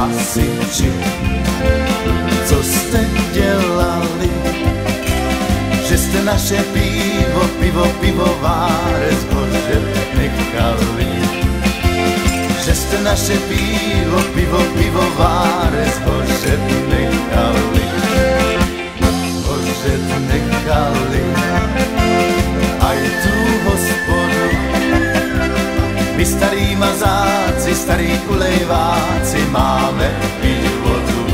hasiči, co jste dělali, že jste naše pivováre zhořet nechali, že jste naše pivováre zhořet nechali, hořet nechali. Aj tu hospodu, my starý mazáci, starí ulejváci máme piť vodu.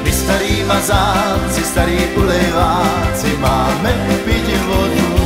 My starí mazáci, starí ulejváci máme piť vodu.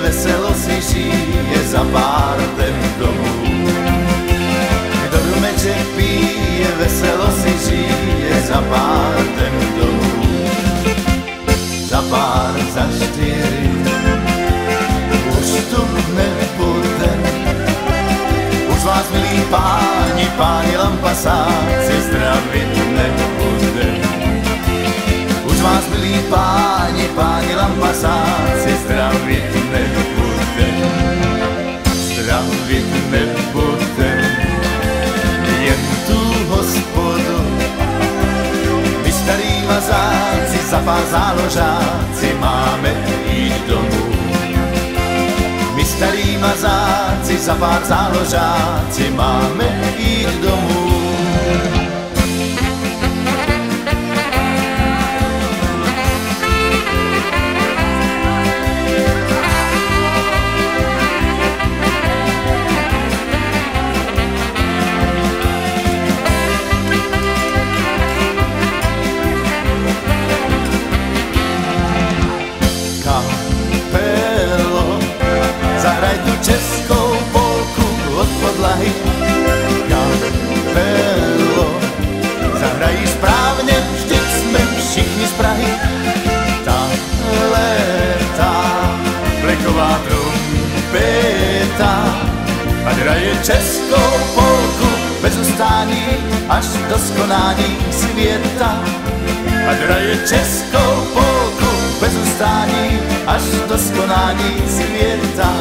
Veselo si žije za pártem domů. Kdo rumeček pije, veselo si žije za pártem domů. Za pár, za 4, už tu nebude. Už vás, milí páni lampasáci, zdravit nebude. Už vás, milí páni lampasáci, zdravit nebude, zdravit nebude, jen tu hospodu. My starý mazáci, za pár záložáci máme jít domů. My starý mazáci, za pár záložáci máme jít domů. Zahraj tu českou polku od podlahy. Kapelo, zahrají správně, vždyť jsme všichni z Prahy. Ta léta, fleková trumpeta, ať hraje českou polku bez ustání až do skonání světa. Ať hraje českou polku bez ustání až do skonání světa.